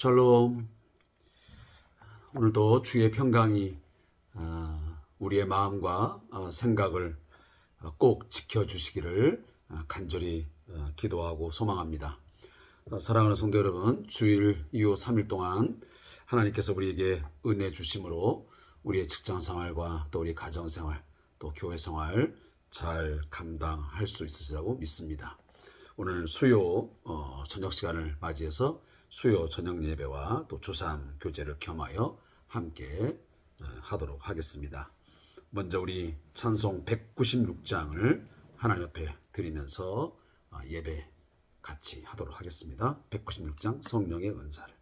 샬롬. 오늘도 주의 평강이 우리의 마음과 생각을 꼭 지켜주시기를 간절히 기도하고 소망합니다. 사랑하는 성도 여러분, 주일 이후 3일 동안 하나님께서 우리에게 은혜 주심으로 우리의 직장생활과 또 우리 가정생활, 또 교회생활 잘 감당할 수 있으시라고 믿습니다. 오늘 수요 저녁 시간을 맞이해서 수요 저녁 예배와 또 주3 교제를 겸하여 함께 하도록 하겠습니다. 먼저 우리 찬송 196장을 하나님 앞에 드리면서 예배 같이 하도록 하겠습니다. 196장 성령의 은사를.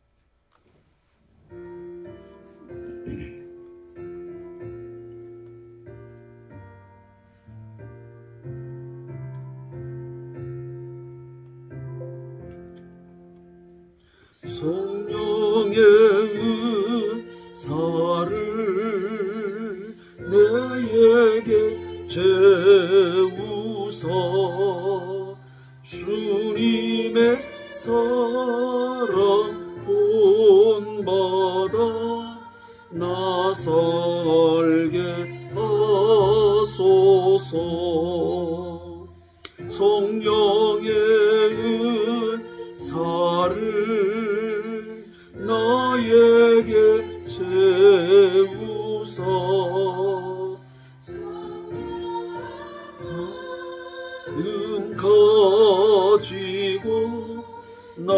성령의 은사를 내게 채우사 주님의 사랑 본받아 나 살게 하소서. 성령의 은사를 나에게 채우사 가지고 나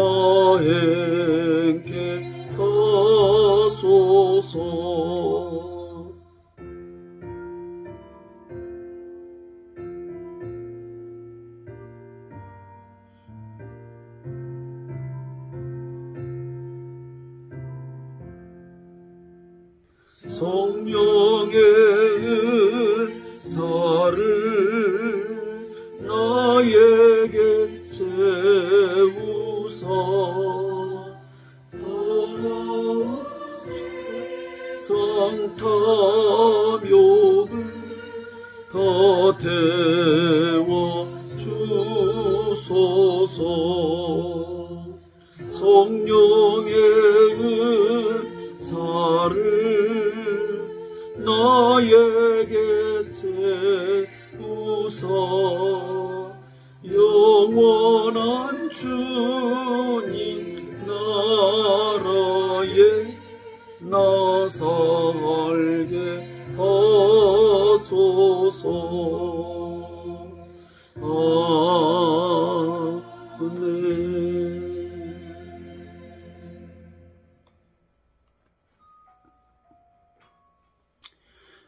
행케 하소서. 성령의 은사를 나에게 채우사 상탐욕을 다 태워 주소서. 성령의 은사를 나에게 채우사 영원한 주님 나라에 나 살게 하소서. 아멘.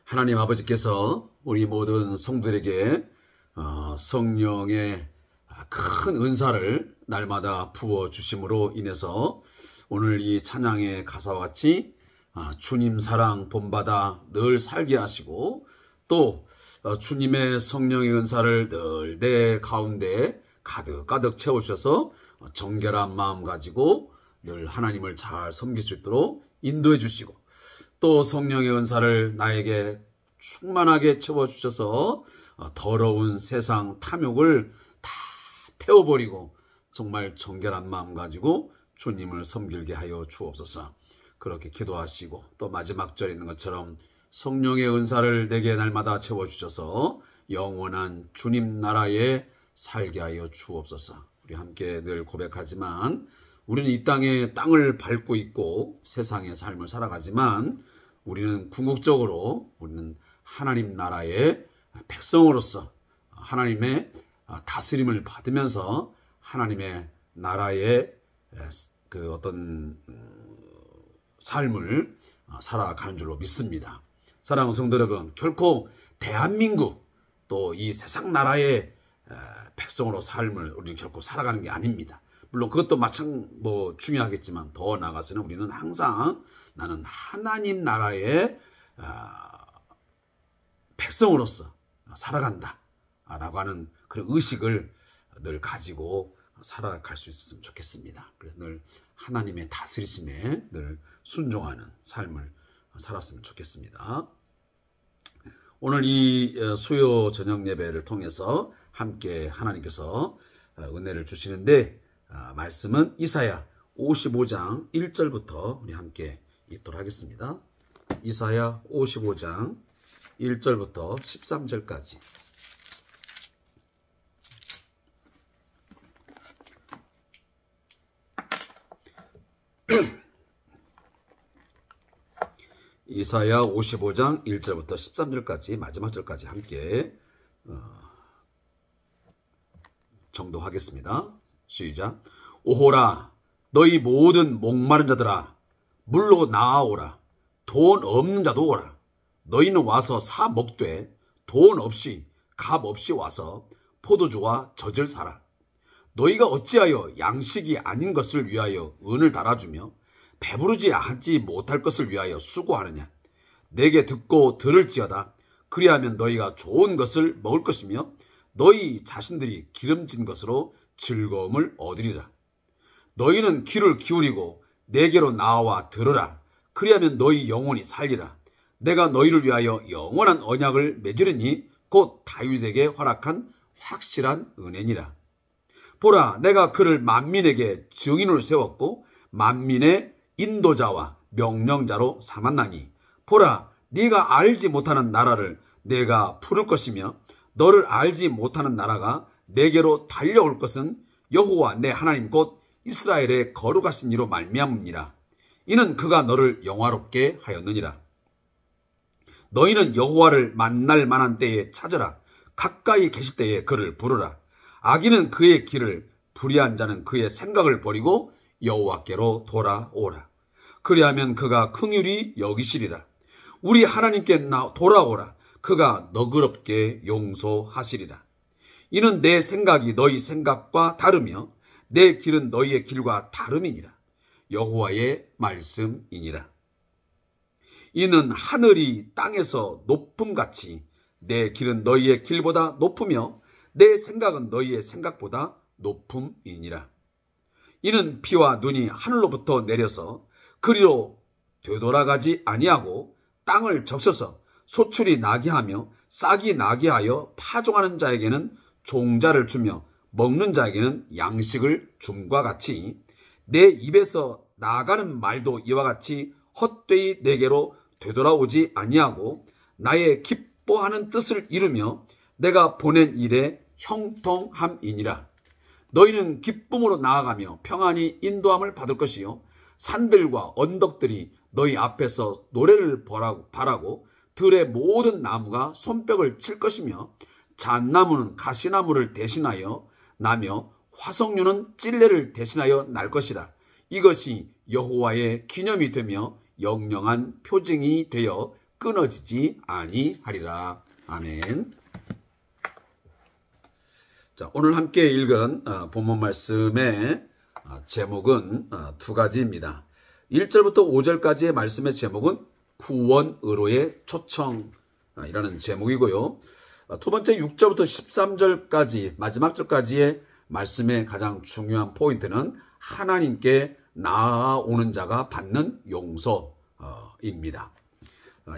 하나님 아버지께서 우리 모든 성도들에게 성령의 큰 은사를 날마다 부어주심으로 인해서 오늘 이 찬양의 가사와 같이 주님 사랑 본받아 늘 살게 하시고 또 주님의 성령의 은사를 늘 내 가운데 가득가득 채워주셔서 정결한 마음 가지고 늘 하나님을 잘 섬길 수 있도록 인도해 주시고 또 성령의 은사를 나에게 충만하게 채워주셔서 더러운 세상 탐욕을 다 태워버리고 정말 정결한 마음 가지고 주님을 섬기게 하여 주옵소서. 그렇게 기도하시고 또 마지막 절에 있는 것처럼 성령의 은사를 내게 날마다 채워주셔서 영원한 주님 나라에 살게 하여 주옵소서. 우리 함께 늘 고백하지만 우리는 이 땅을 밟고 있고 세상의 삶을 살아가지만 우리는 궁극적으로 우리는 하나님 나라의 백성으로서 하나님의 다스림을 받으면서 하나님의 나라의 그 어떤 삶을 살아가는 줄로 믿습니다. 사랑하는 성도 여러분, 결코 대한민국 또 이 세상 나라의 백성으로 삶을 우리는 결코 살아가는 게 아닙니다. 물론 그것도 중요하겠지만 더 나아가서는 우리는 항상 나는 하나님 나라의 백성으로서 살아간다 라고 하는 그런 의식을 늘 가지고 살아갈 수 있었으면 좋겠습니다. 그래서 늘 하나님의 다스리심에 늘 순종하는 삶을 살았으면 좋겠습니다. 오늘 이 수요 저녁 예배를 통해서 함께 하나님께서 은혜를 주시는데 말씀은 이사야 55장 1절부터 우리 함께 읽도록 하겠습니다. 이사야 55장 1절부터 13절까지. 이사야 55장 1절부터 13절까지 마지막 절까지 함께 정독하겠습니다. 시작. 오호라 너희 모든 목마른 자들아 물로 나아오라. 돈 없는 자도 오라. 너희는 와서 사 먹되 돈 없이 값 없이 와서 포도주와 젖을 사라. 너희가 어찌하여 양식이 아닌 것을 위하여 은을 달아주며 배부르지 하지 못할 것을 위하여 수고하느냐. 내게 듣고 들을지어다. 그리하면 너희가 좋은 것을 먹을 것이며 너희 자신들이 기름진 것으로 즐거움을 얻으리라. 너희는 귀를 기울이고 내게로 나와 들으라. 그리하면 너희 영혼이 살리라. 내가 너희를 위하여 영원한 언약을 맺으리니 곧 다윗에게 허락한 확실한 은혜니라. 보라 내가 그를 만민에게 증인으로 세웠고 만민의 인도자와 명령자로 삼았나니 보라 네가 알지 못하는 나라를 내가 풀을 것이며 너를 알지 못하는 나라가 내게로 달려올 것은 여호와 내 하나님 곧 이스라엘의 거룩하신 이로 말미암음이라. 이는 그가 너를 영화롭게 하였느니라. 너희는 여호와를 만날 만한 때에 찾으라. 가까이 계실 때에 그를 부르라. 악인은 그의 길을 불의한 자는 그의 생각을 버리고 여호와께로 돌아오라. 그리하면 그가 긍휼히 여기시리라. 우리 하나님께 돌아오라. 그가 너그럽게 용서하시리라. 이는 내 생각이 너희 생각과 다르며 내 길은 너희의 길과 다름이니라. 여호와의 말씀이니라. 이는 하늘이 땅에서 높음같이 내 길은 너희의 길보다 높으며 내 생각은 너희의 생각보다 높음이니라. 이는 비와 눈이 하늘로부터 내려서 그리로 되돌아가지 아니하고 땅을 적셔서 소출이 나게 하며 싹이 나게 하여 파종하는 자에게는 종자를 주며 먹는 자에게는 양식을 줌과 같이 내 입에서 나가는 말도 이와 같이 헛되이 내게로 되돌아오지 아니하고 나의 기뻐하는 뜻을 이루며 내가 보낸 일에 형통함이니라. 너희는 기쁨으로 나아가며 평안히 인도함을 받을 것이요 산들과 언덕들이 너희 앞에서 노래를 바라고 들의 모든 나무가 손뼉을 칠 것이며 잣나무는 가시나무를 대신하여 나며 화석류는 찔레를 대신하여 날 것이라. 이것이 여호와의 기념이 되며 영영한 표징이 되어 끊어지지 아니하리라. 아멘. 자, 오늘 함께 읽은 본문 말씀의 제목은 두 가지입니다. 1절부터 5절까지의 말씀의 제목은 구원으로의 초청이라는 제목이고요. 두 번째 6절부터 13절까지 마지막 절까지의 말씀의 가장 중요한 포인트는 하나님께 나아오는 자가 받는 용서입니다.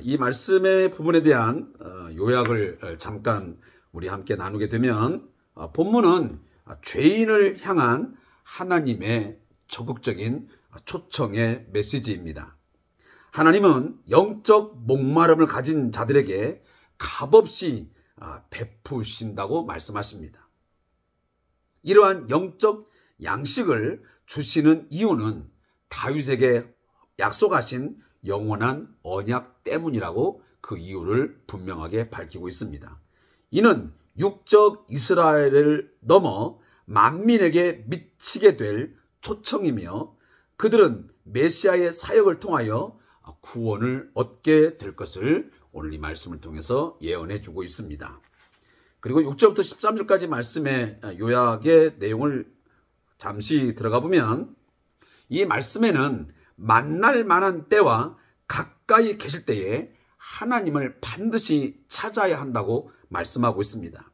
이 말씀의 부분에 대한 요약을 잠깐 우리 함께 나누게 되면 본문은 죄인을 향한 하나님의 적극적인 초청의 메시지입니다. 하나님은 영적 목마름을 가진 자들에게 값없이 베푸신다고 말씀하십니다. 이러한 영적 양식을 주시는 이유는 다윗에게 약속하신 영원한 언약 때문이라고 그 이유를 분명하게 밝히고 있습니다. 이는 육적 이스라엘을 넘어 만민에게 미치게 될 초청이며 그들은 메시아의 사역을 통하여 구원을 얻게 될 것을 오늘 이 말씀을 통해서 예언해 주고 있습니다. 그리고 6절부터 13절까지 말씀의 요약의 내용을 잠시 들어가 보면 이 말씀에는 만날 만한 때와 가까이 계실 때에 하나님을 반드시 찾아야 한다고 말씀하고 있습니다.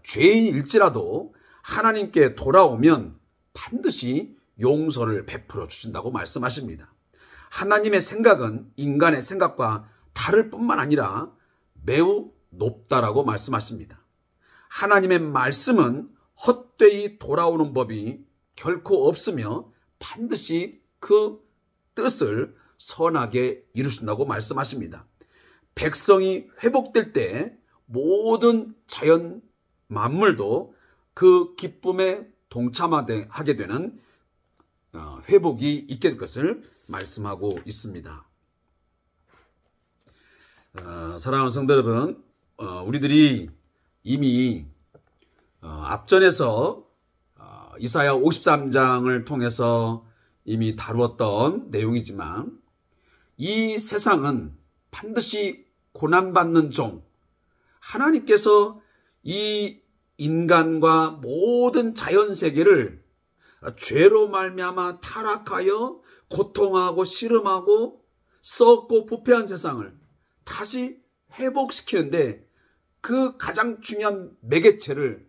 죄인일지라도 하나님께 돌아오면 반드시 용서를 베풀어 주신다고 말씀하십니다. 하나님의 생각은 인간의 생각과 다를 뿐만 아니라 매우 높다라고 말씀하십니다. 하나님의 말씀은 헛되이 돌아오는 법이 결코 없으며 반드시 그 뜻을 선하게 이루신다고 말씀하십니다. 백성이 회복될 때 모든 자연 만물도 그 기쁨에 동참하게 되는 회복이 있게 될 것을 말씀하고 있습니다. 사랑하는 성도 여러분, 우리들이 이미 앞전에서 이사야 53장을 통해서 이미 다루었던 내용이지만 이 세상은 반드시 고난받는 종, 하나님께서 이 인간과 모든 자연세계를 죄로 말미암아 타락하여 고통하고 씨름하고 썩고 부패한 세상을 다시 회복시키는데 그 가장 중요한 매개체를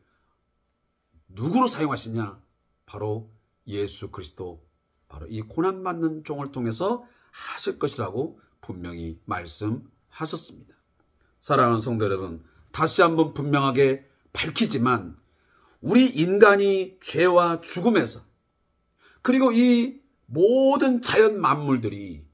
누구로 사용하시냐? 바로 예수 그리스도, 바로 이 고난받는 종을 통해서 하실 것이라고 분명히 말씀하셨습니다. 사랑하는 성도 여러분, 다시 한번 분명하게 밝히지만 우리 인간이 죄와 죽음에서, 그리고 이 모든 자연 만물들이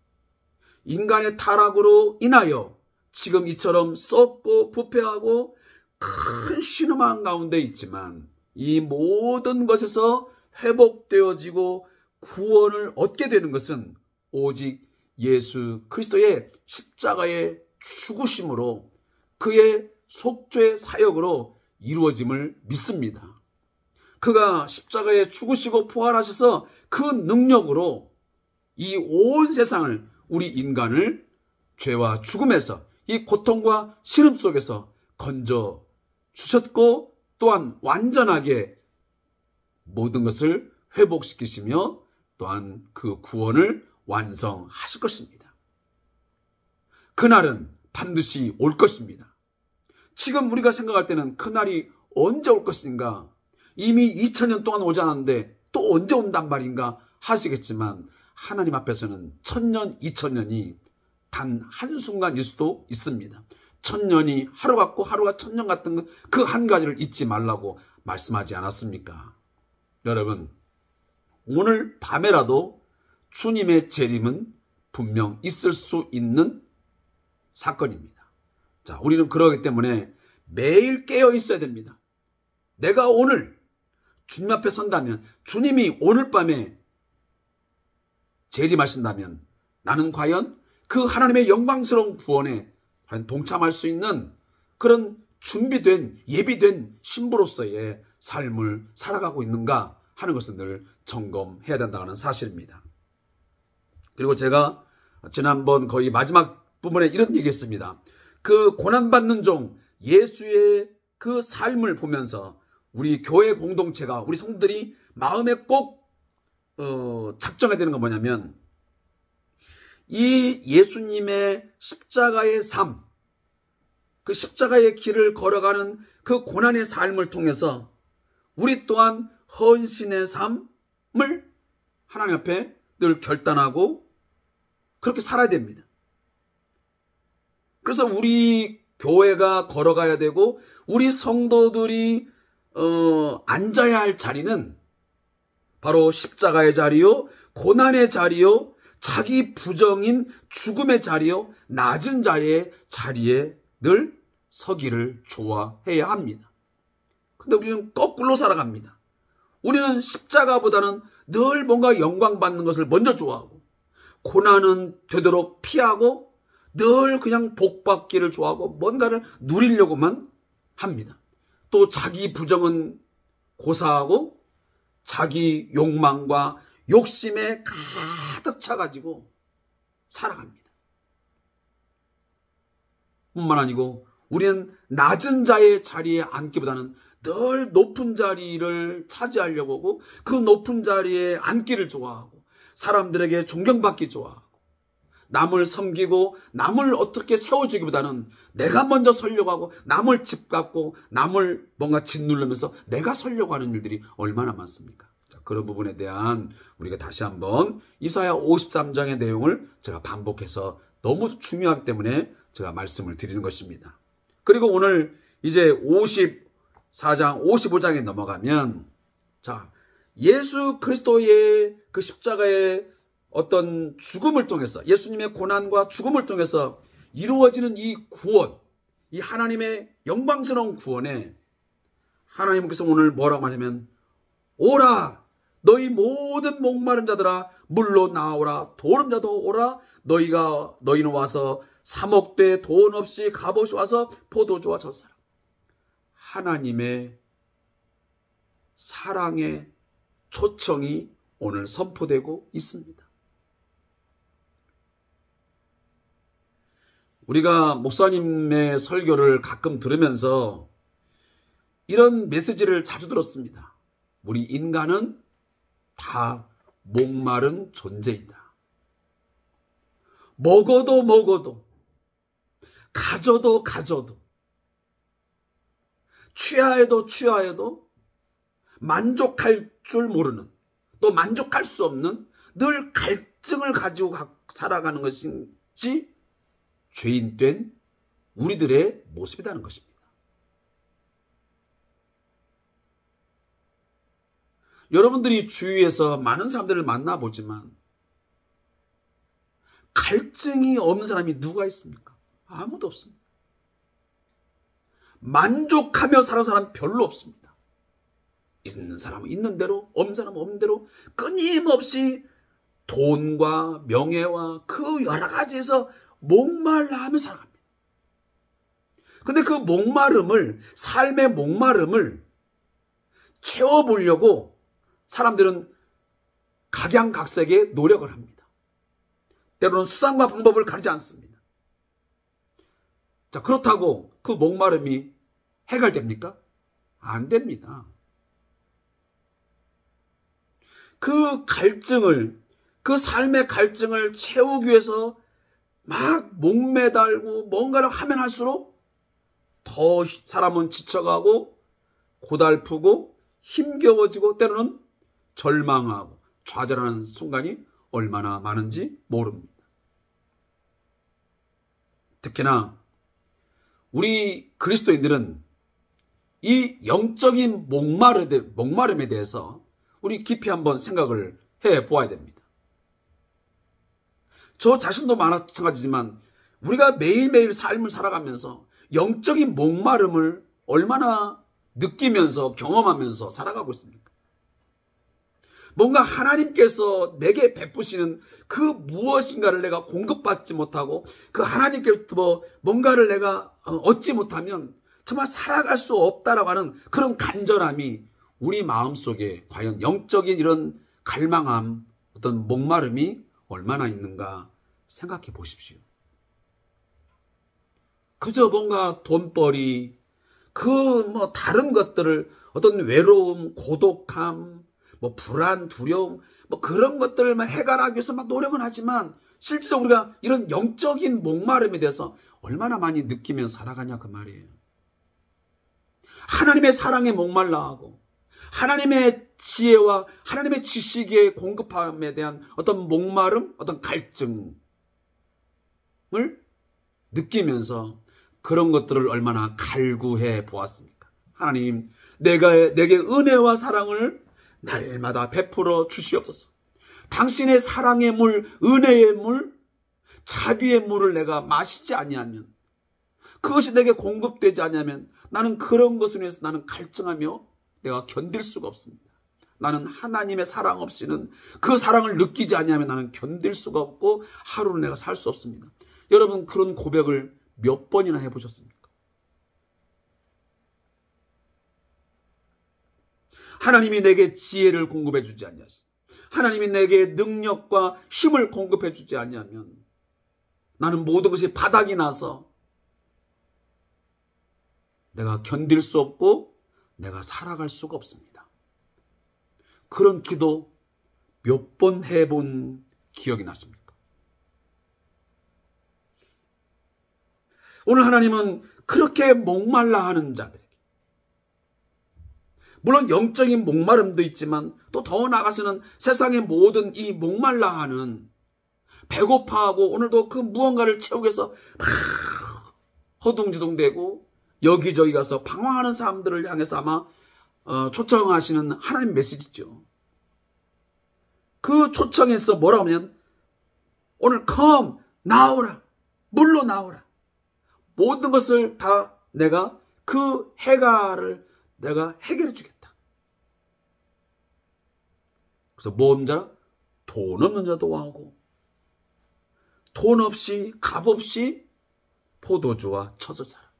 인간의 타락으로 인하여 지금 이처럼 썩고 부패하고 큰 신음한 가운데 있지만 이 모든 것에서 회복되어지고 구원을 얻게 되는 것은 오직 예수 그리스도의 십자가의 죽으심으로, 그의 속죄 사역으로 이루어짐을 믿습니다. 그가 십자가에 죽으시고 부활하셔서 그 능력으로 이 온 세상을, 우리 인간을 죄와 죽음에서, 이 고통과 시름 속에서 건져 주셨고, 또한 완전하게 모든 것을 회복시키시며 또한 그 구원을 완성하실 것입니다. 그날은 반드시 올 것입니다. 지금 우리가 생각할 때는 그날이 언제 올 것인가, 이미 2000년 동안 오지 않았는데 또 언제 온단 말인가 하시겠지만 하나님 앞에서는 1000년, 2000년이 단 한순간일 수도 있습니다. 1000년이 하루 같고 하루가 1000년 같은 그 한 가지를 잊지 말라고 말씀하지 않았습니까? 여러분, 오늘 밤에라도 주님의 재림은 분명 있을 수 있는 사건입니다. 자, 우리는 그러기 때문에 매일 깨어 있어야 됩니다. 내가 오늘 주님 앞에 선다면, 주님이 오늘 밤에 재림하신다면 나는 과연 그 하나님의 영광스러운 구원에 과연 동참할 수 있는 그런 준비된, 예비된 신부로서의 삶을 살아가고 있는가 하는 것을 늘 점검해야 된다는 사실입니다. 그리고 제가 지난번 거의 마지막 부분에 이런 얘기했습니다. 그 고난받는 종 예수의 그 삶을 보면서 우리 교회 공동체가, 우리 성도들이 마음에 꼭 작정해야 되는 건 뭐냐면, 이 예수님의 십자가의 삶, 그 십자가의 길을 걸어가는 그 고난의 삶을 통해서 우리 또한 헌신의 삶을 하나님 앞에 늘 결단하고 그렇게 살아야 됩니다. 그래서 우리 교회가 걸어가야 되고 우리 성도들이 앉아야 할 자리는 바로 십자가의 자리요, 고난의 자리요, 자기 부정인 죽음의 자리요, 낮은 자리에 늘 서기를 좋아해야 합니다. 근데 우리는 거꾸로 살아갑니다. 우리는 십자가보다는 늘 뭔가 영광 받는 것을 먼저 좋아하고, 고난은 되도록 피하고, 늘 그냥 복 받기를 좋아하고 뭔가를 누리려고만 합니다. 또 자기 부정은 고사하고 자기 욕망과 욕심에 가득 차가지고 살아갑니다. 뿐만 아니고 우리는 낮은 자의 자리에 앉기보다는 늘 높은 자리를 차지하려고 하고, 그 높은 자리에 앉기를 좋아하고, 사람들에게 존경받기 좋아하고, 남을 섬기고 남을 어떻게 세워주기보다는 내가 먼저 서려고 하고, 남을 짓밟고 남을 뭔가 짓누르면서 내가 서려고 하는 일들이 얼마나 많습니까? 자, 그런 부분에 대한 우리가 다시 한번 이사야 53장의 내용을 제가 반복해서 너무 중요하기 때문에 제가 말씀을 드리는 것입니다. 그리고 오늘 이제 54장, 55장에 넘어가면, 자, 예수 그리스도의 그 십자가의 어떤 죽음을 통해서, 예수님의 고난과 죽음을 통해서 이루어지는 이 구원, 이 하나님의 영광스러운 구원에 하나님께서 오늘 뭐라고 하냐면, 오라 너희 모든 목마른 자들아 물로 나오라, 도는 자도 오라, 너희는 와서 사 먹되 돈 없이 값없이 와서 포도주와 젖사라. 하나님의 사랑의 초청이 오늘 선포되고 있습니다. 우리가 목사님의 설교를 가끔 들으면서 이런 메시지를 자주 들었습니다. 우리 인간은 다 목마른 존재이다. 먹어도 가져도 취하여도 만족할 줄 모르는, 또 만족할 수 없는 늘 갈증을 가지고 살아가는 것인지 죄인된 우리들의 모습이라는 것입니다. 여러분들이 주위에서 많은 사람들을 만나보지만 갈증이 없는 사람이 누가 있습니까? 아무도 없습니다. 만족하며 사는 사람 별로 없습니다. 있는 사람은 있는 대로, 없는 사람은 없는 대로 끊임없이 돈과 명예와 그 여러 가지에서 목말라하며 살아갑니다. 근데 그 목마름을, 삶의 목마름을 채워보려고 사람들은 각양각색의 노력을 합니다. 때로는 수단과 방법을 가리지 않습니다. 자, 그렇다고 그 목마름이 해결됩니까? 안 됩니다. 그 갈증을, 그 삶의 갈증을 채우기 위해서 막 목매달고 뭔가를 하면 할수록 더 사람은 지쳐가고 고달프고 힘겨워지고 때로는 절망하고 좌절하는 순간이 얼마나 많은지 모릅니다. 특히나 우리 그리스도인들은 이 영적인 목마름에 대해서 우리 깊이 한번 생각을 해보아야 됩니다. 저 자신도 마찬가지지만 우리가 매일매일 삶을 살아가면서 영적인 목마름을 얼마나 느끼면서 경험하면서 살아가고 있습니까? 뭔가 하나님께서 내게 베푸시는 그 무엇인가를 내가 공급받지 못하고 그 하나님께로부터 뭔가를 내가 얻지 못하면 정말 살아갈 수 없다라고 하는 그런 간절함이 우리 마음속에 과연 영적인 이런 갈망함, 어떤 목마름이 얼마나 있는가 생각해 보십시오. 그저 뭔가 돈벌이, 다른 것들을 어떤 외로움, 고독함, 불안, 두려움, 그런 것들을 해결하기 위해서 노력은 하지만 실질적으로 우리가 이런 영적인 목마름에 대해서 얼마나 많이 느끼며 살아가냐 그 말이에요. 하나님의 사랑에 목말라하고 하나님의 지혜와 하나님의 지식의 공급함에 대한 어떤 목마름, 어떤 갈증을 느끼면서 그런 것들을 얼마나 갈구해 보았습니까? 하나님, 내게 은혜와 사랑을 날마다 베풀어 주시옵소서. 당신의 사랑의 물, 은혜의 물, 자비의 물을 내가 마시지 아니하면, 그것이 내게 공급되지 아니하면 나는 그런 것을 위해서 나는 갈증하며 내가 견딜 수가 없습니다. 나는 하나님의 사랑 없이는, 그 사랑을 느끼지 아니하면 나는 견딜 수가 없고 하루를 내가 살 수 없습니다. 여러분, 그런 고백을 몇 번이나 해보셨습니까? 하나님이 내게 지혜를 공급해 주지 않냐시, 하나님이 내게 능력과 힘을 공급해 주지 않냐면 나는 모든 것이 바닥이 나서 내가 견딜 수 없고 내가 살아갈 수가 없습니다. 그런 기도 몇 번 해본 기억이 나십니까? 오늘 하나님은 그렇게 목말라 하는 자들에게, 물론 영적인 목마름도 있지만 또 더 나아가서는 세상의 모든 이 목말라 하는, 배고파하고 오늘도 그 무언가를 채우기 위해서 막 허둥지둥대고 여기저기 가서 방황하는 사람들을 향해서 아마 초청하시는 하나님 메시지죠. 그 초청에서 뭐라고 하면 오늘 come 나오라, 물로 나오라. 모든 것을 다 내가 그 해가를 내가 해결해 주겠다. 그래서 모험자라 돈 없는 자도 와오고 돈 없이 값 없이 포도주와 젖을 사라.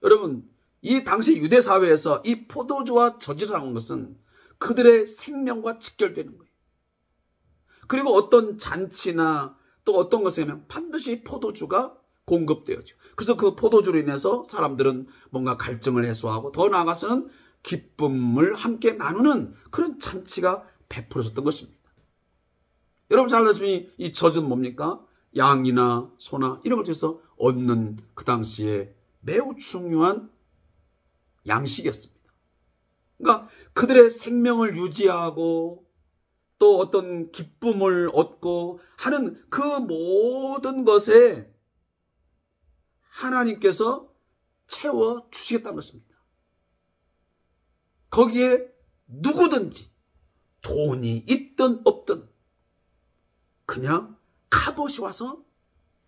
여러분, 이 당시 유대 사회에서 이 포도주와 젖을 사는 것은 그들의 생명과 직결되는 거예요. 그리고 어떤 잔치나 또 어떤 것에 하면 반드시 포도주가 공급되어져. 그래서 그 포도주로 인해서 사람들은 뭔가 갈증을 해소하고 더 나아가서는 기쁨을 함께 나누는 그런 잔치가 베풀어졌던 것입니다. 여러분 잘 아시다시피 이 젖은 뭡니까? 양이나 소나 이런 걸 통해서 얻는 그 당시에 매우 중요한 양식이었습니다. 그러니까 그들의 생명을 유지하고 또 어떤 기쁨을 얻고 하는 그 모든 것에 하나님께서 채워주시겠다는 것입니다. 거기에 누구든지 돈이 있든 없든 그냥 값없이 와서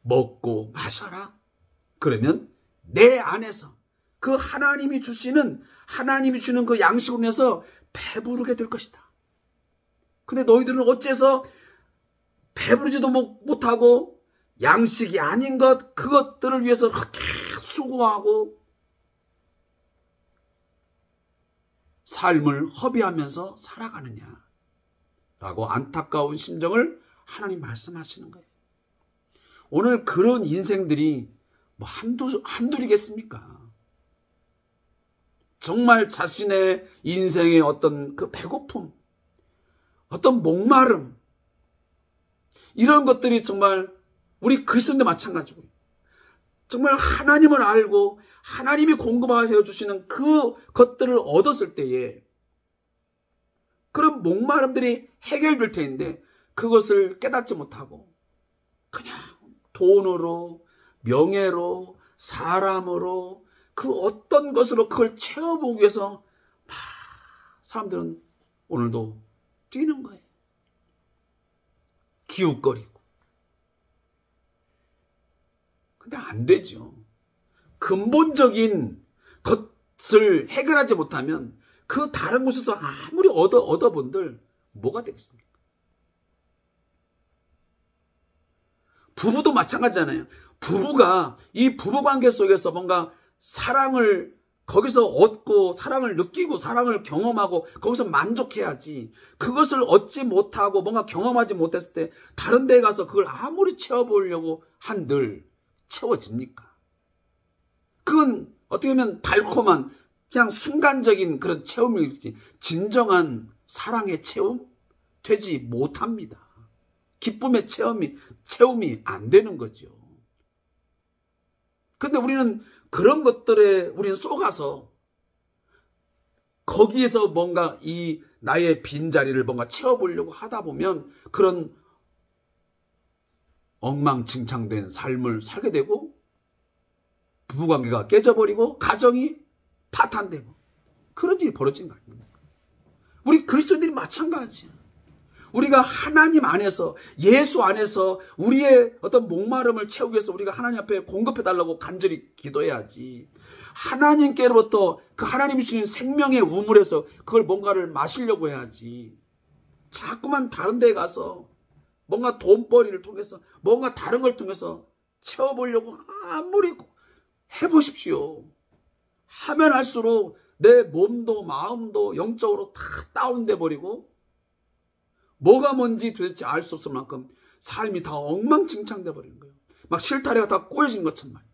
먹고 마셔라. 그러면 내 안에서 그 하나님이 주시는 그 양식으로 인해서 배부르게 될 것이다. 근데 너희들은 어째서 배부르지도 못하고 양식이 아닌 것, 그것들을 위해서 그렇게 수고하고 삶을 허비하면서 살아가느냐 라고 안타까운 심정을 하나님 말씀하시는 거예요. 오늘 그런 인생들이 뭐 한둘이겠습니까? 정말 자신의 인생의 어떤 그 배고픔, 어떤 목마름, 이런 것들이 정말 우리 그리스도인도 마찬가지고 정말 하나님을 알고 하나님이 공급하여 주시는 그 것들을 얻었을 때에 그런 목마름들이 해결될 텐데 그것을 깨닫지 못하고 그냥 돈으로, 명예로, 사람으로 그 어떤 것으로 그걸 채워보기 위해서 막 사람들은 오늘도 뛰는 거예요. 기웃거리고. 근데 안 되죠. 근본적인 것을 해결하지 못하면 그 다른 곳에서 아무리 얻어본들 뭐가 되겠습니까? 부부도 마찬가지잖아요. 부부가 이 부부관계 속에서 뭔가 사랑을 거기서 얻고 사랑을 느끼고 사랑을 경험하고 거기서 만족해야지, 그것을 얻지 못하고 뭔가 경험하지 못했을 때 다른 데에 가서 그걸 아무리 채워보려고 한들 채워집니까? 그건 어떻게 보면 달콤한 그냥 순간적인 그런 체험이지 진정한 사랑의 체험 되지 못합니다. 기쁨의 체험이 안 되는 거죠. 근데 우리는 그런 것들에 우리는 쏘가서 거기에서 뭔가 이 나의 빈자리를 뭔가 채워보려고 하다 보면 그런 엉망진창된 삶을 살게 되고 부부관계가 깨져버리고 가정이 파탄되고 그런 일이 벌어지는 거 아닙니까? 우리 그리스도인들이 마찬가지예요. 우리가 하나님 안에서 예수 안에서 우리의 어떤 목마름을 채우기 위해서 우리가 하나님 앞에 공급해달라고 간절히 기도해야지, 하나님께로부터 그 하나님이 주신 생명의 우물에서 그걸 뭔가를 마시려고 해야지 자꾸만 다른 데에 가서 뭔가 돈벌이를 통해서 뭔가 다른 걸 통해서 채워보려고 아무리 해보십시오. 하면 할수록 내 몸도 마음도 영적으로 다 다운돼 버리고 뭐가 뭔지 도대체 알 수 없을 만큼 삶이 다 엉망진창돼 버리는 거예요. 막 실타래가 다 꼬여진 것처럼 말이에요.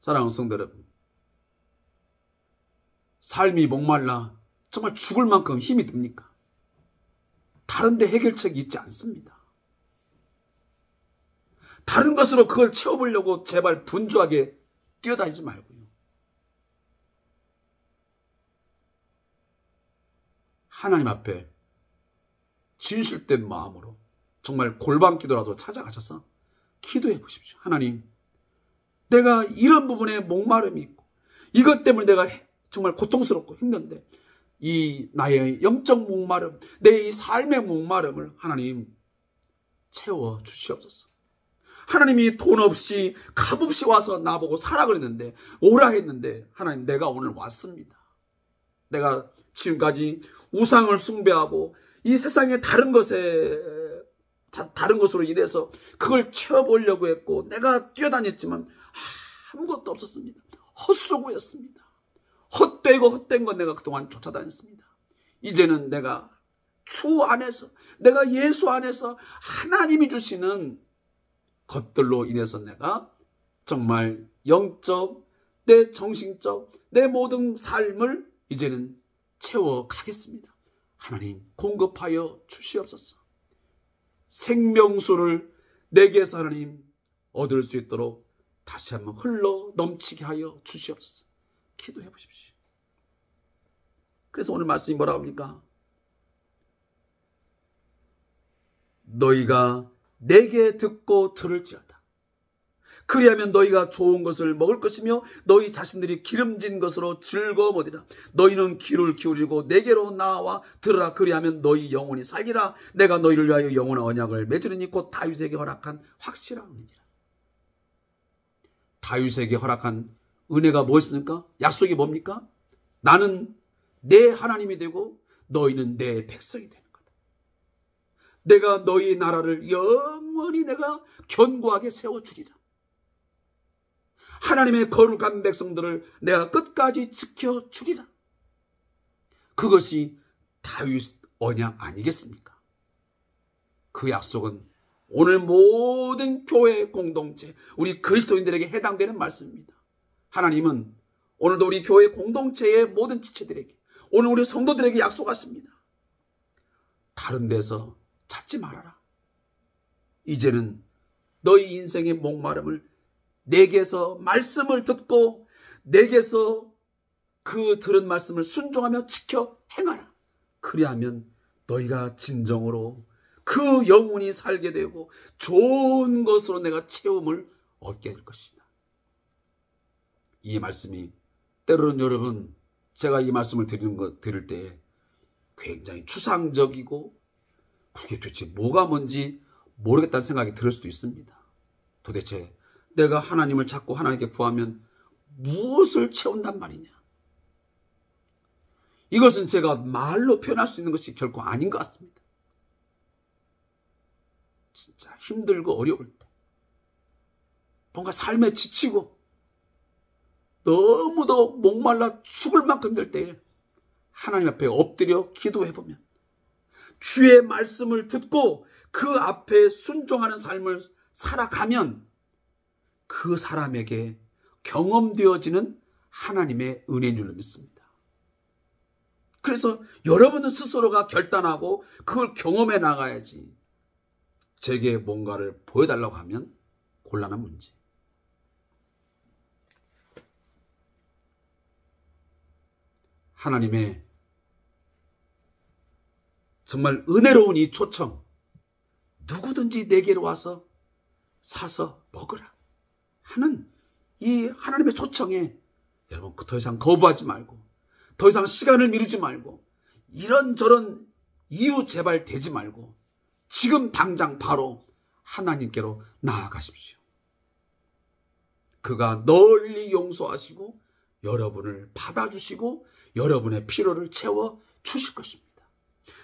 사랑하는 성도 여러분, 삶이 목말라 정말 죽을 만큼 힘이 듭니까? 다른 데 해결책이 있지 않습니다. 다른 것으로 그걸 채워보려고 제발 분주하게 뛰어다니지 말고요. 하나님 앞에 진실된 마음으로 정말 골방기도라도 찾아가셔서 기도해 보십시오. 하나님, 내가 이런 부분에 목마름이 있고 이것 때문에 내가 정말 고통스럽고 힘든데 이 나의 영적 목마름, 내 이 삶의 목마름을 하나님 채워 주시옵소서. 하나님이 돈 없이 값없이 와서 나보고 사라 그랬는데, 오라 했는데, 하나님 내가 오늘 왔습니다. 내가 지금까지 우상을 숭배하고 이 세상의 다른 것으로 인해서 그걸 채워보려고 했고, 내가 뛰어다녔지만 아무것도 없었습니다. 헛수고였습니다. 헛되고 헛된 건 내가 그동안 쫓아다녔습니다. 이제는 내가 주 안에서, 내가 예수 안에서 하나님이 주시는 것들로 인해서 내가 정말 영적, 내 정신적, 내 모든 삶을 이제는 채워가겠습니다. 하나님 공급하여 주시옵소서. 생명수를 내게서 하나님 얻을 수 있도록 다시 한번 흘러 넘치게 하여 주시옵소서. 기도해 보십시오. 그래서 오늘 말씀이 뭐라고 합니까? 너희가 내게 듣고 들을지어다. 그리하면 너희가 좋은 것을 먹을 것이며 너희 자신들이 기름진 것으로 즐거워하리라. 너희는 귀를 기울이고 내게로 나와 들으라. 그리하면 너희 영혼이 살리라. 내가 너희를 위하여 영원한 언약을 맺으리니 곧 다윗에게 허락한 확실한 은혜니라. 다윗에게 허락한 은혜가 무엇입니까? 약속이 뭡니까? 나는 내 하나님이 되고 너희는 내 백성이 되는 거다. 내가 너희 나라를 영원히 내가 견고하게 세워주리라. 하나님의 거룩한 백성들을 내가 끝까지 지켜주리라. 그것이 다윗 언약 아니겠습니까? 그 약속은 오늘 모든 교회 공동체, 우리 그리스도인들에게 해당되는 말씀입니다. 하나님은 오늘도 우리 교회 공동체의 모든 지체들에게, 오늘 우리 성도들에게 약속하십니다. 다른 데서 찾지 말아라. 이제는 너희 인생의 목마름을 내게서 말씀을 듣고 내게서 그 들은 말씀을 순종하며 지켜 행하라. 그리하면 너희가 진정으로 그 영혼이 살게 되고 좋은 것으로 내가 체험을 얻게 될 것입니다. 이 말씀이 때로는 여러분, 제가 이 말씀을 들을 때 굉장히 추상적이고 그게 도대체 뭐가 뭔지 모르겠다는 생각이 들 수도 있습니다. 도대체 내가 하나님을 찾고 하나님께 구하면 무엇을 채운단 말이냐? 이것은 제가 말로 표현할 수 있는 것이 결코 아닌 것 같습니다. 진짜 힘들고 어려울 때, 뭔가 삶에 지치고 너무도 목말라 죽을 만큼 힘들 때에 하나님 앞에 엎드려 기도해보면, 주의 말씀을 듣고 그 앞에 순종하는 삶을 살아가면 그 사람에게 경험되어지는 하나님의 은혜인 줄로 믿습니다. 그래서 여러분은 스스로가 결단하고 그걸 경험해 나가야지, 제게 뭔가를 보여달라고 하면 곤란한 문제. 하나님의 정말 은혜로운 이 초청, 누구든지 내게로 와서 사서 먹으라 하는 이 하나님의 초청에 여러분 더 이상 거부하지 말고, 더 이상 시간을 미루지 말고, 이런저런 이유 제발 대지 말고 지금 당장 바로 하나님께로 나아가십시오. 그가 널리 용서하시고 여러분을 받아주시고 여러분의 필요를 채워 주실 것입니다.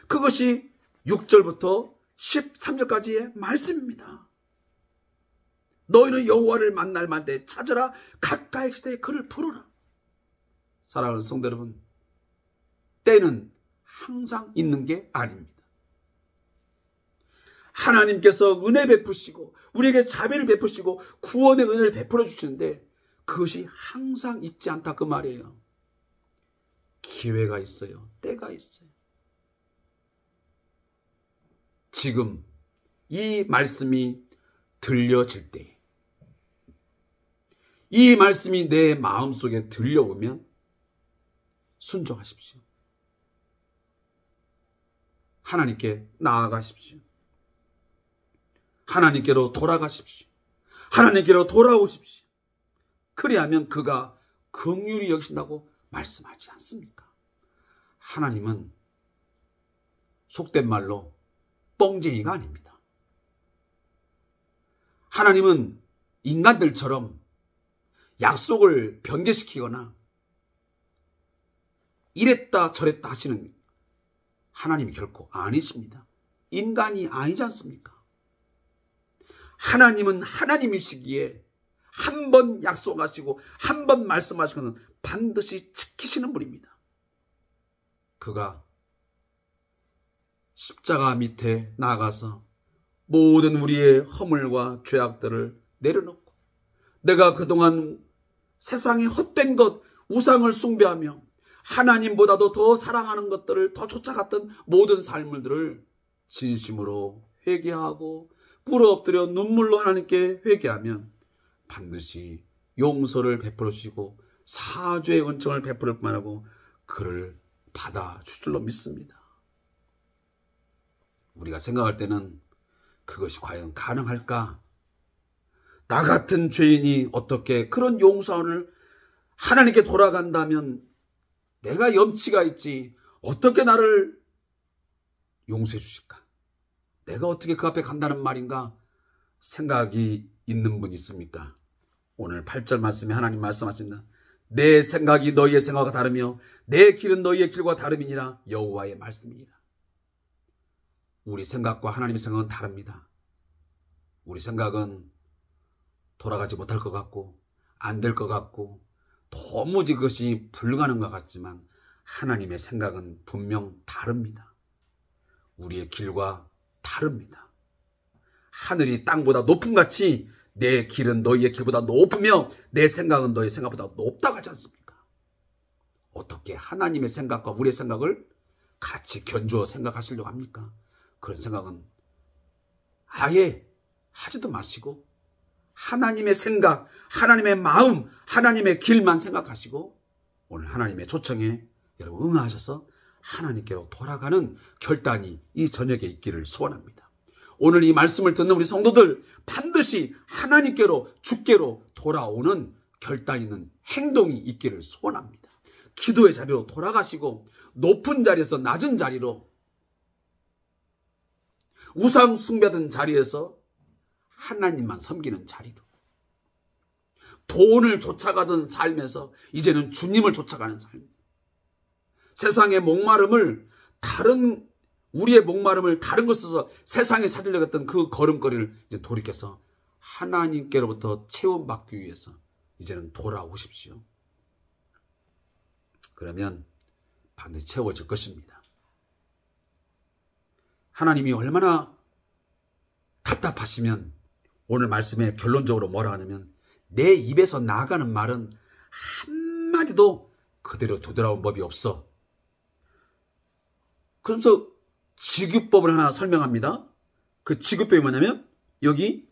그것이 6절부터 13절까지의 말씀입니다. 너희는 여호와를 만날 만때 찾으라. 가까이 시대에 그를 부르라. 사랑하는 성도 여러분, 때는 항상 있는 게 아닙니다. 하나님께서 은혜 베푸시고 우리에게 자비를 베푸시고 구원의 은혜를 베풀어 주시는데 그것이 항상 있지 않다, 그 말이에요. 기회가 있어요. 때가 있어요. 지금 이 말씀이 들려질 때, 이 말씀이 내 마음속에 들려오면 순종하십시오. 하나님께 나아가십시오. 하나님께로 돌아가십시오. 하나님께로 돌아오십시오. 그리하면 그가 긍휼히 여기신다고 말씀하지 않습니까? 하나님은 속된 말로 뻥쟁이가 아닙니다. 하나님은 인간들처럼 약속을 변개시키거나 이랬다 저랬다 하시는 하나님이 결코 아니십니다. 인간이 아니지 않습니까? 하나님은 하나님이시기에 한 번 약속하시고 한 번 말씀하시고는 반드시 지키시는 분입니다. 그가 십자가 밑에 나가서 모든 우리의 허물과 죄악들을 내려놓고 내가 그동안 세상의 헛된 것, 우상을 숭배하며 하나님보다도 더 사랑하는 것들을 더 쫓아갔던 모든 삶들을 진심으로 회개하고 꿇어 엎드려 눈물로 하나님께 회개하면 반드시 용서를 베풀어 주시고 사죄의 은총을 베풀을 뿐만 아니고 그를 받아주실 줄로 믿습니다. 우리가 생각할 때는 그것이 과연 가능할까? 나 같은 죄인이 어떻게 그런 용서를 하나님께 돌아간다면 내가 염치가 있지 어떻게 나를 용서해 주실까? 내가 어떻게 그 앞에 간다는 말인가 생각이 있는 분 있습니까? 오늘 8절 말씀에 하나님 말씀하신다. 내 생각이 너희의 생각과 다르며 내 길은 너희의 길과 다름이니라 여호와의 말씀이니라. 우리 생각과 하나님의 생각은 다릅니다. 우리 생각은 돌아가지 못할 것 같고 안 될 것 같고 도무지 그것이 불가능한 것 같지만 하나님의 생각은 분명 다릅니다. 우리의 길과 다릅니다. 하늘이 땅보다 높은 같이 내 길은 너희의 길보다 높으며 내 생각은 너희의 생각보다 높다고 하지 않습니까? 어떻게 하나님의 생각과 우리의 생각을 같이 견주어 생각하시려고 합니까? 그런 생각은 아예 하지도 마시고 하나님의 생각, 하나님의 마음, 하나님의 길만 생각하시고 오늘 하나님의 초청에 여러분 응하셔서 하나님께로 돌아가는 결단이 이 저녁에 있기를 소원합니다. 오늘 이 말씀을 듣는 우리 성도들 반드시 하나님께로 주께로 돌아오는 결단 있는 행동이 있기를 소원합니다. 기도의 자리로 돌아가시고 높은 자리에서 낮은 자리로 우상 숭배하던 자리에서 하나님만 섬기는 자리로 돈을 쫓아가던 삶에서 이제는 주님을 쫓아가는 삶. 세상의 목마름을 우리의 목마름을 다른 것에서 세상에 찾으려고 했던 그 걸음걸이를 이제 돌이켜서 하나님께로부터 채움받기 위해서 이제는 돌아오십시오. 그러면 반드시 채워질 것입니다. 하나님이 얼마나 답답하시면 오늘 말씀에 결론적으로 뭐라 하냐면 내 입에서 나가는 말은 한마디도 그대로 되돌아온 법이 없어. 그래서 직유법을 하나 설명합니다. 그 직유법이 뭐냐면 여기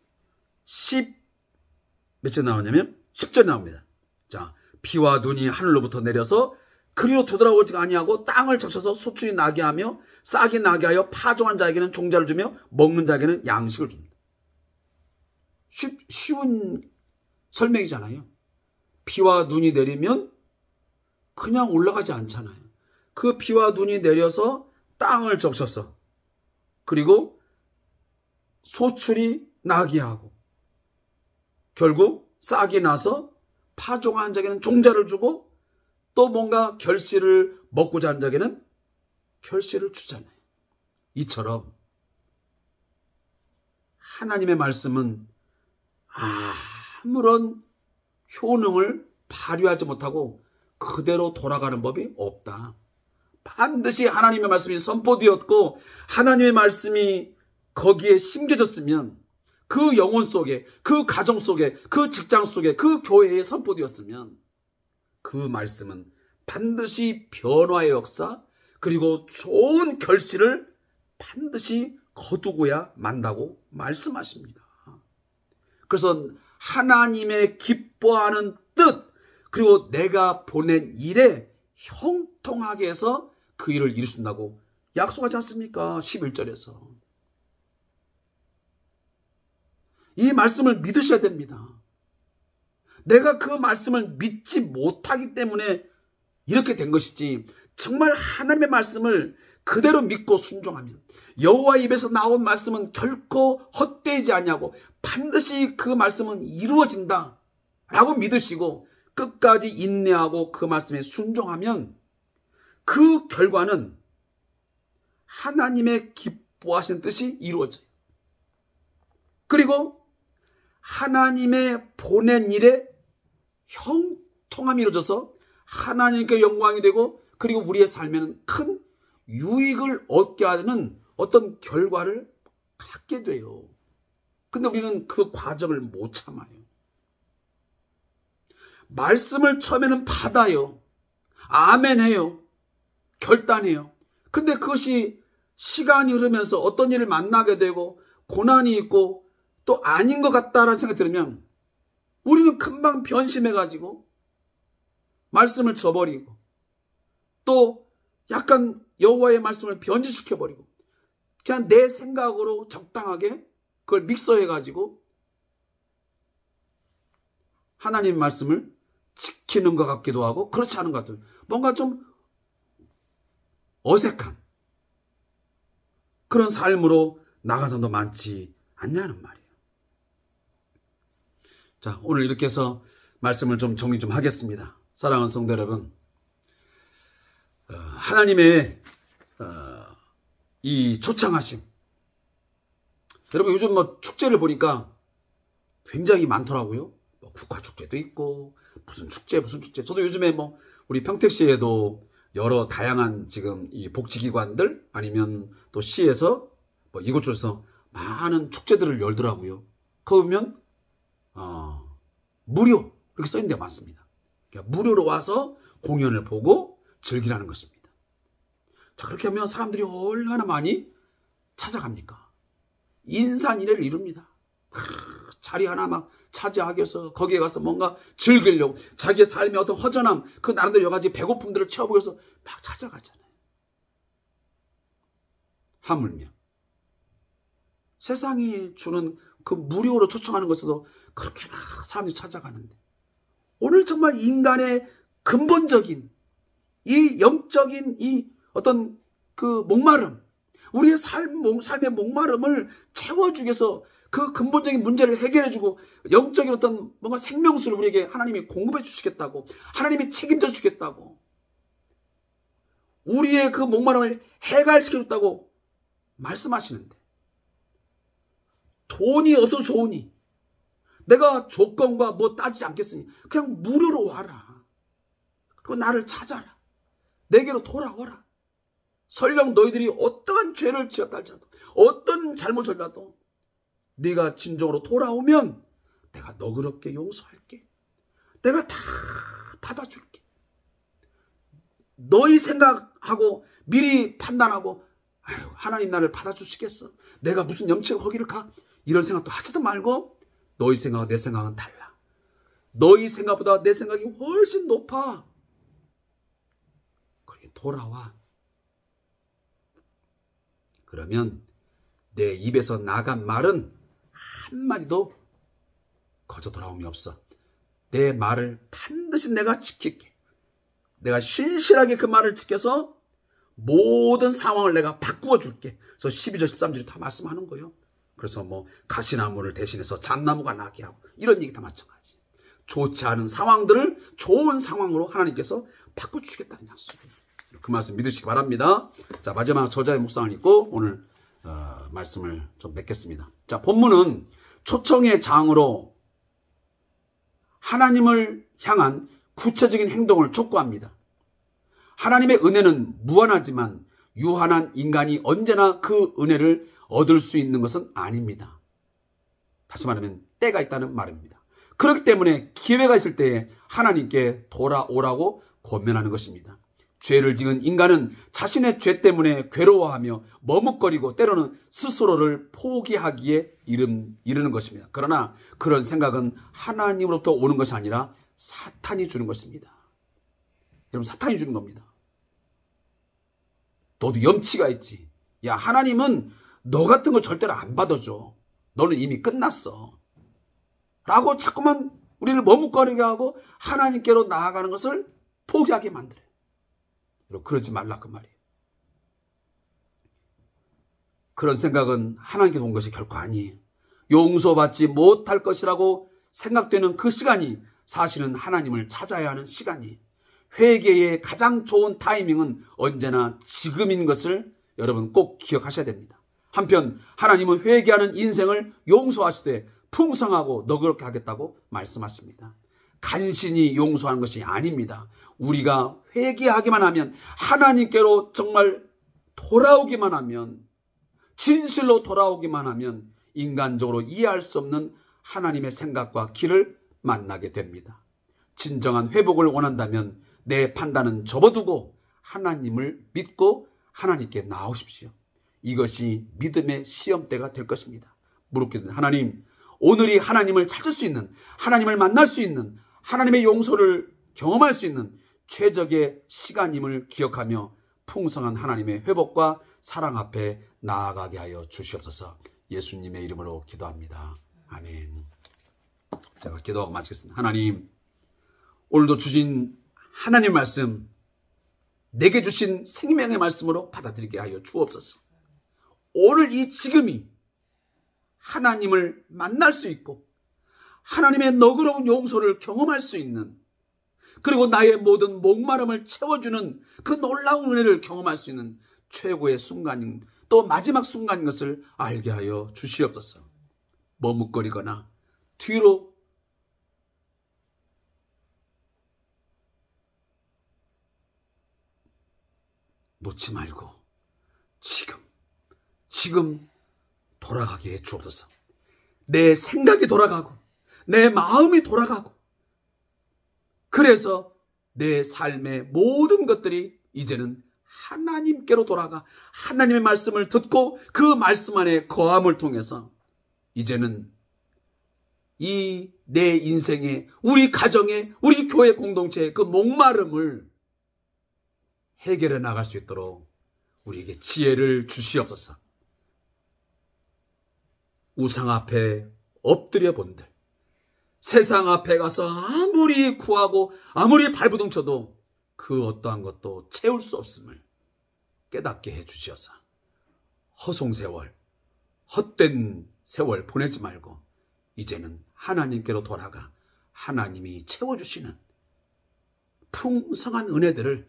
몇 절 나오냐면 10절 나옵니다. 자, 비와 눈이 하늘로부터 내려서 그리로 되돌아오지 아니하고 땅을 적셔서 소출이 나게 하며 싹이 나게 하여 파종한 자에게는 종자를 주며 먹는 자에게는 양식을 줍니다. 쉬운 설명이잖아요. 비와 눈이 내리면 그냥 올라가지 않잖아요. 그 비와 눈이 내려서 땅을 적셔서 그리고 소출이 나게 하고 결국 싹이 나서 파종한 자에게는 종자를 주고 또 뭔가 결실을 먹고자 하는 자에게는 결실을 주잖아요. 이처럼 하나님의 말씀은 아무런 효능을 발휘하지 못하고 그대로 돌아가는 법이 없다. 반드시 하나님의 말씀이 선포되었고 하나님의 말씀이 거기에 심겨졌으면 그 영혼 속에, 그 가정 속에, 그 직장 속에, 그 교회에 선포되었으면 그 말씀은 반드시 변화의 역사 그리고 좋은 결실을 반드시 거두고야 만다고 말씀하십니다. 그래서 하나님의 기뻐하는 뜻 그리고 내가 보낸 일에 형통하게 해서 그 일을 이루신다고 약속하지 않습니까? 11절에서. 이 말씀을 믿으셔야 됩니다. 내가 그 말씀을 믿지 못하기 때문에 이렇게 된 것이지, 정말 하나님의 말씀을 그대로 믿고 순종하면 여호와의 입에서 나온 말씀은 결코 헛되지 않냐고, 반드시 그 말씀은 이루어진다 라고 믿으시고 끝까지 인내하고 그 말씀에 순종하면 그 결과는 하나님의 기뻐하시는 뜻이 이루어져요. 그리고 하나님의 보낸 일에 형통함이 이루어져서 하나님께 영광이 되고, 그리고 우리의 삶에는 큰 유익을 얻게 하는 어떤 결과를 갖게 돼요. 근데 우리는 그 과정을 못 참아요. 말씀을 처음에는 받아요. 아멘해요. 결단해요. 근데 그것이 시간이 흐르면서 어떤 일을 만나게 되고 고난이 있고 또 아닌 것 같다라는 생각이 들으면 우리는 금방 변심해가지고 말씀을 저버리고 또 약간 여호와의 말씀을 변질시켜버리고 그냥 내 생각으로 적당하게 그걸 믹서해가지고 하나님의 말씀을 지키는 것 같기도 하고 그렇지 않은 것 같아요. 뭔가 좀 어색한 그런 삶으로 나간 사람도 많지 않냐는 말이에요. 자, 오늘 이렇게 해서 말씀을 좀 정리 좀 하겠습니다. 사랑하는 성도 여러분, 하나님의 이 초창하심, 여러분 요즘 뭐 축제를 보니까 굉장히 많더라고요. 뭐 국화축제도 있고 무슨 축제. 저도 요즘에 뭐 우리 평택시에도 여러 다양한 지금 이 복지기관들 아니면 또 시에서 뭐 이곳저곳에서 많은 축제들을 열더라고요. 거기 보면 무료 이렇게 써있는 데가 많습니다. 그러니까 무료로 와서 공연을 보고 즐기라는 것입니다. 자, 그렇게 하면 사람들이 얼마나 많이 찾아갑니까? 인산인해를 이룹니다. 자리 하나 막 차지하기 위해서 거기에 가서 뭔가 즐기려고 자기의 삶의 어떤 허전함, 그 나름대로 여러 가지 배고픔들을 채워보기 위해서 막 찾아가잖아요. 하물며 세상이 주는 그 무료로 초청하는 것에서 그렇게 막 사람들이 찾아가는데, 오늘 정말 인간의 근본적인 이 영적인 이 어떤 그 목마름, 우리의 삶의 목마름을 채워주기 위해서 그 근본적인 문제를 해결해주고 영적인 어떤 뭔가 생명수를 우리에게 하나님이 공급해 주시겠다고, 하나님이 책임져 주겠다고, 우리의 그 목마름을 해결시켜줬다고 말씀하시는데, 돈이 없어도 좋으니 내가 조건과 뭐 따지지 않겠으니 그냥 무료로 와라. 그리고 나를 찾아라. 내게로 돌아오라. 설령 너희들이 어떠한 죄를 지었다 할지라도, 어떤 잘못을 해도 네가 진정으로 돌아오면 내가 너그럽게 용서할게. 내가 다 받아줄게. 너희 생각하고 미리 판단하고 아유, 하나님 나를 받아주시겠어? 내가 무슨 염치가 거기를 가? 이런 생각도 하지도 말고 너희 생각과 내 생각은 달라. 너희 생각보다 내 생각이 훨씬 높아. 그래, 돌아와. 그러면 내 입에서 나간 말은 한마디도 거저 돌아옴이 없어. 내 말을 반드시 내가 지킬게. 내가 신실하게 그 말을 지켜서 모든 상황을 내가 바꾸어 줄게. 그래서 12절 13절이 다 말씀하는 거예요. 그래서 뭐 가시나무를 대신해서 잣나무가 나게 하고 이런 얘기 다 마찬가지. 좋지 않은 상황들을 좋은 상황으로 하나님께서 바꿔주시겠다는 약속이에요. 그 말씀 믿으시기 바랍니다. 자, 마지막 저자의 묵상을 읽고 오늘 말씀을 좀 맺겠습니다. 자, 본문은 초청의 장으로 하나님을 향한 구체적인 행동을 촉구합니다. 하나님의 은혜는 무한하지만 유한한 인간이 언제나 그 은혜를 얻을 수 있는 것은 아닙니다. 다시 말하면 때가 있다는 말입니다. 그렇기 때문에 기회가 있을 때에 하나님께 돌아오라고 권면하는 것입니다. 죄를 지은 인간은 자신의 죄 때문에 괴로워하며 머뭇거리고 때로는 스스로를 포기하기에 이르는 것입니다. 그러나 그런 생각은 하나님으로부터 오는 것이 아니라 사탄이 주는 것입니다. 여러분, 사탄이 주는 겁니다. 너도 염치가 있지. 야, 하나님은 너 같은 거 절대로 안 받아줘. 너는 이미 끝났어. 라고 자꾸만 우리를 머뭇거리게 하고 하나님께로 나아가는 것을 포기하게 만들어요. 여러분, 그러지 말라 그 말이에요. 그런 생각은 하나님께 온 것이 결코 아니에요. 용서받지 못할 것이라고 생각되는 그 시간이 사실은 하나님을 찾아야 하는 시간이에요. 회개의 가장 좋은 타이밍은 언제나 지금인 것을 여러분 꼭 기억하셔야 됩니다. 한편 하나님은 회개하는 인생을 용서하시되 풍성하고 너그럽게 하겠다고 말씀하십니다. 간신히 용서하는 것이 아닙니다. 우리가 회개하기만 하면, 하나님께로 정말 돌아오기만 하면, 진실로 돌아오기만 하면 인간적으로 이해할 수 없는 하나님의 생각과 길을 만나게 됩니다. 진정한 회복을 원한다면 내 판단은 접어두고 하나님을 믿고 하나님께 나오십시오. 이것이 믿음의 시험대가 될 것입니다. 무릎 꿇는 하나님, 오늘이 하나님을 찾을 수 있는, 하나님을 만날 수 있는, 하나님의 용서를 경험할 수 있는 최적의 시간임을 기억하며 풍성한 하나님의 회복과 사랑 앞에 나아가게 하여 주시옵소서. 예수님의 이름으로 기도합니다. 아멘. 제가 기도하고 마치겠습니다. 하나님, 오늘도 주신 하나님 말씀, 내게 주신 생명의 말씀으로 받아들이게 하여 주옵소서. 오늘 이 지금이 하나님을 만날 수 있고 하나님의 너그러운 용서를 경험할 수 있는, 그리고 나의 모든 목마름을 채워주는 그 놀라운 은혜를 경험할 수 있는 최고의 순간인, 또 마지막 순간인 것을 알게 하여 주시옵소서. 머뭇거리거나 뒤로 놓지 말고 지금 돌아가게 해 주옵소서. 내 생각이 돌아가고 내 마음이 돌아가고, 그래서 내 삶의 모든 것들이 이제는 하나님께로 돌아가 하나님의 말씀을 듣고 그 말씀 안에 거함을 통해서 이제는 이 내 인생에, 우리 가정에, 우리 교회 공동체의 그 목마름을 해결해 나갈 수 있도록 우리에게 지혜를 주시옵소서. 우상 앞에 엎드려 본들, 세상 앞에 가서 아무리 구하고 아무리 발버둥 쳐도 그 어떠한 것도 채울 수 없음을 깨닫게 해 주시옵소서. 허송세월, 헛된 세월 보내지 말고 이제는 하나님께로 돌아가 하나님이 채워주시는 풍성한 은혜들을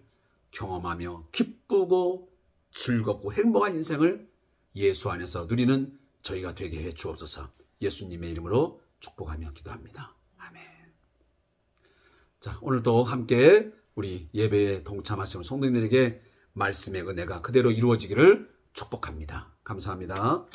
경험하며 기쁘고 즐겁고 행복한 인생을 예수 안에서 누리는 저희가 되게 해 주옵소서. 예수님의 이름으로 축복하며 기도합니다. 아멘. 자, 오늘도 함께 우리 예배에 동참하시는 성도님들에게 말씀의 은혜가 그대로 이루어지기를 축복합니다. 감사합니다.